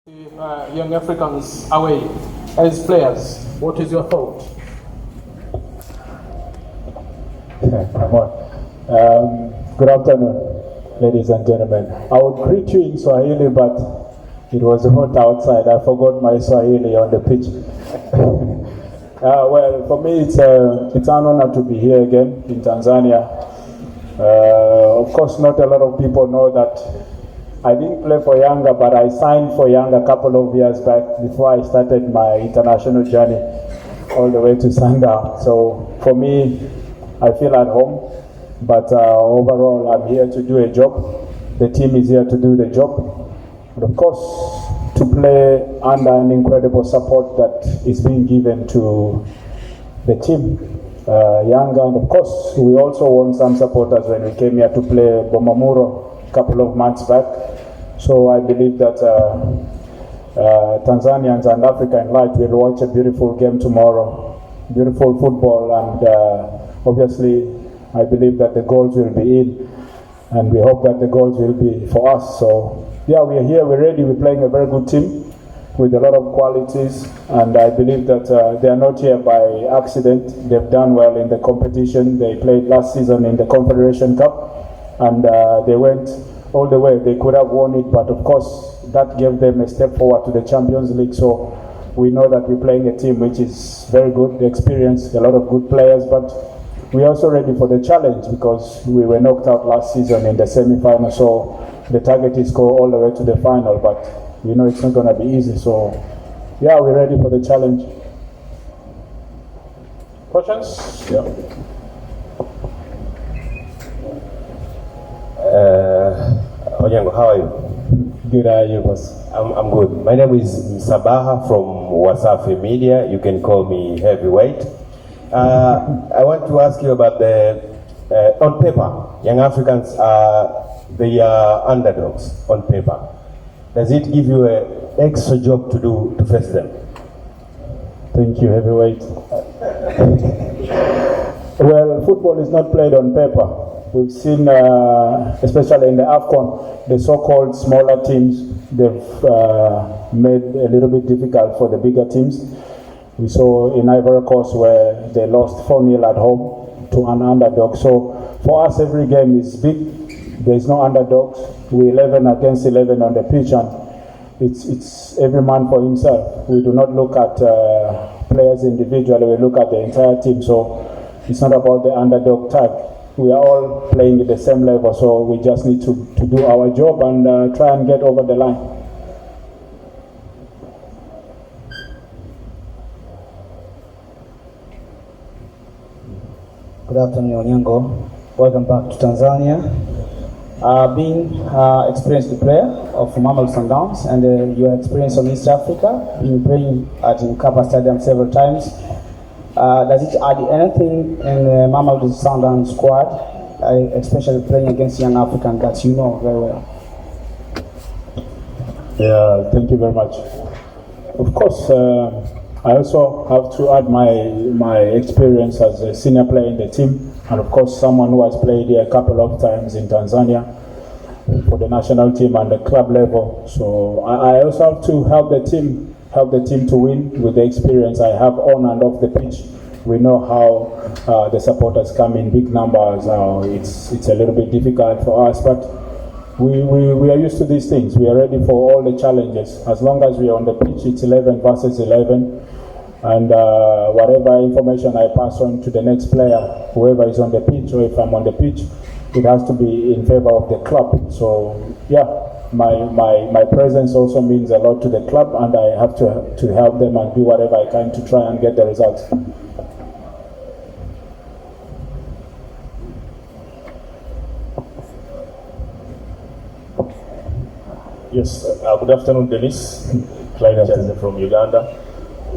Young Africans away as players. What is your thought? Come on. Good afternoon, ladies and gentlemen. I would greet you in Swahili, but it was hot outside. I forgot my Swahili on the pitch. Well, for me, it's an honor to be here again in Tanzania. Of course, not a lot of people know that I didn't play for Yanga, but I signed for Yanga a couple of years back before I started my international journey all the way to Sundowns. So for me, I feel at home, but overall I'm here to do a job. The team is here to do the job. And of course, to play under an incredible support that is being given to the team. Yanga, and of course, we also want some supporters when we came here to play Bomamuro a couple of months back. So I believe that Tanzanians and Africa in large will watch a beautiful game tomorrow. Beautiful football, and obviously I believe that the goals will be in, and we hope that the goals will be for us. So yeah, we are here, we're ready, we're playing a very good team with a lot of qualities, and I believe that they are not here by accident. They've done well in the competition. They played last season in the Confederation Cup, and they went all the way. They could have won it, but of course that gave them a step forward to the Champions League. So we know that we're playing a team which is very good, experienced, a lot of good players, but we're also ready for the challenge because we were knocked out last season in the semi-final. So the target is go all the way to the final, but we know it's not going to be easy. So yeah, we're ready for the challenge. Questions? Yeah. Onyango, how are you? Good, how are you, boss? I'm good. My name is Sabaha from Wasafi Media. You can call me Heavyweight. I want to ask you about the, on paper, young Africans are underdogs on paper. Does it give you an extra job to do to face them? Thank you, Heavyweight. Well, football is not played on paper. We've seen, especially in the AFCON, the so-called smaller teams, they've made a little bit difficult for the bigger teams. We saw in Ivory Coast where they lost 4-0 at home to an underdog. So for us, every game is big. There's no underdogs. We're 11 against 11 on the pitch, and it's every man for himself. We do not look at players individually. We look at the entire team. So it's not about the underdog tag. We are all playing at the same level, so we just need to do our job and try and get over the line. Good afternoon, Onyango. Welcome back to Tanzania. Being experienced player of Mamelodi Sundowns, and your experience on East Africa, been playing at Mkapa Stadium several times. Does it add anything in the Mamelodi Sundowns squad, especially playing against young Africans that you know very well? Yeah, thank you very much. Of course, I also have to add my experience as a senior player in the team, and of course someone who has played here a couple of times in Tanzania for the national team and the club level. So I also have to help the team to win with the experience I have on and off the pitch. We know how the supporters come in big numbers. It's a little bit difficult for us, but we are used to these things. We are ready for all the challenges. As long as we are on the pitch, it's 11 versus 11. And whatever information I pass on to the next player, whoever is on the pitch, or if I'm on the pitch, it has to be in favor of the club. So yeah, my presence also means a lot to the club, and I have to help them and do whatever I can to try and get the results. Yes, good afternoon, Denis. Onyango from Uganda.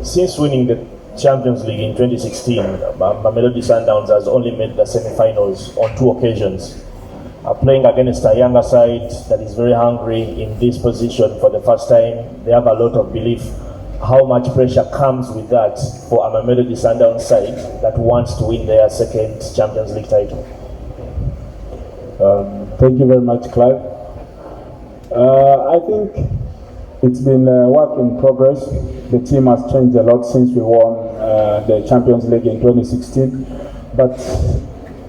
Since winning the Champions League in 2016, Mamelodi Sundowns has only made the semi-finals on 2 occasions. Playing against a younger side that is very hungry in this position for the first time, they have a lot of belief. How much pressure comes with that for a Mamelodi Sundowns side that wants to win their second Champions League title? Thank you very much, Clive. I think It's been a work in progress. The team has changed a lot since we won the Champions League in 2016. But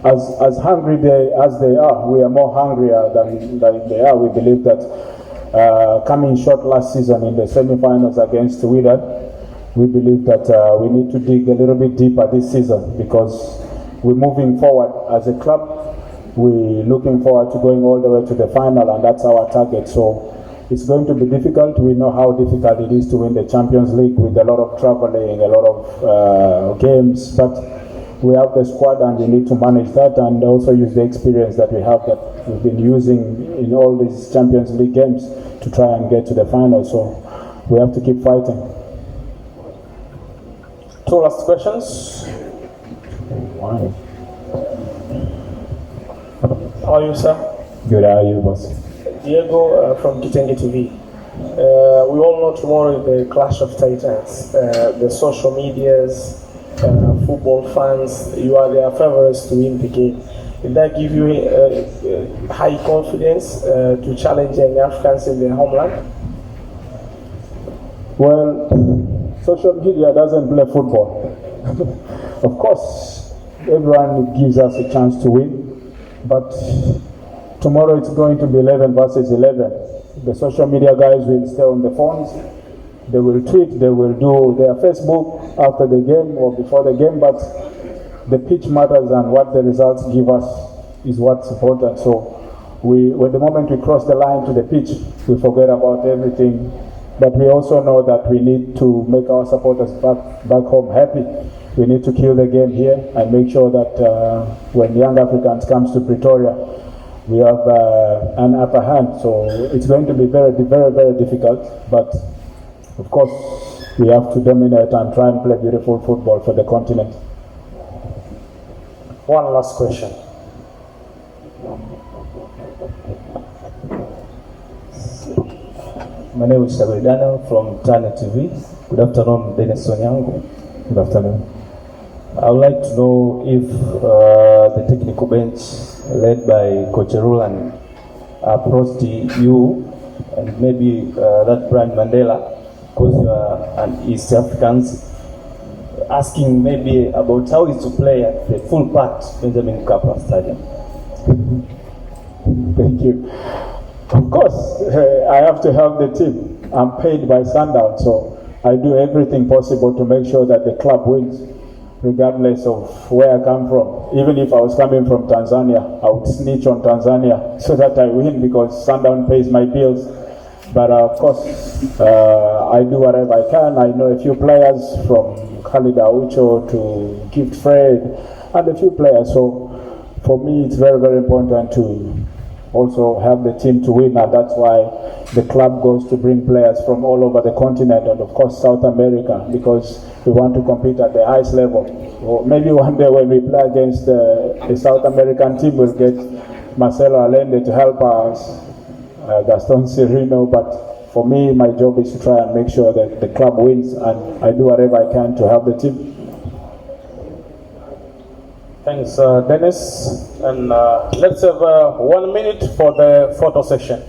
as hungry as they are, we are more hungrier than they are. We believe that coming short last season in the semi-finals against Wydad, we believe that we need to dig a little bit deeper this season because we're moving forward as a club. We're looking forward to going all the way to the final, and that's our target. So it's going to be difficult. We know how difficult it is to win the Champions League with a lot of traveling, a lot of games, but we have the squad and we need to manage that and also use the experience that we have that we've been using in all these Champions League games to try and get to the final. So we have to keep fighting. Two last questions. Wow. How are you, sir? Good, how are you, boss? Diego from Kitenge TV. We all know tomorrow is the clash of titans. The social medias, football fans, you are their favorites to win the game. Did that give you high confidence to challenge young Africans in their homeland? Well, social media doesn't play football. Of course, everyone gives us a chance to win, but tomorrow it's going to be 11 versus 11. The social media guys will stay on the phones. They will tweet, they will do their Facebook after the game or before the game, but the pitch matters and what the results give us is what's important. So when the moment we cross the line to the pitch, we forget about everything. But we also know that we need to make our supporters back home happy. We need to kill the game here and make sure that when Young Africans comes to Pretoria, we have an upper hand. So it's going to be very, very, very difficult. But of course, we have to dominate and try and play beautiful football for the continent. One last question. My name is Shabir Daniel from Tana TV. Good afternoon, Denis Onyango. Good afternoon. I would like to know if the technical bench led by Coach Ruland approached you and maybe that Brian Mandela, because you are an East African, asking maybe about how it's to play at the full part Benjamin Mkapa Stadium. Thank you. Of course, I have to help the team. I'm paid by Sundowns, so I do everything possible to make sure that the club wins, regardless of where I come from. Even if I was coming from Tanzania, I would snitch on Tanzania so that I win because Sundowns pays my bills. But of course, I do whatever I can. I know a few players from Khalid Aucho to Gift Fred and a few players. So for me, it's very, very important to also help the team to win, and that's why the club goes to bring players from all over the continent and of course South America, because we want to compete at the highest level. So maybe one day when we play against the South American team, we'll get Marcelo Allende to help us, Gaston Sirino, but for me, my job is to try and make sure that the club wins, and I do whatever I can to help the team. Thanks, Dennis. And let's have 1 minute for the photo session.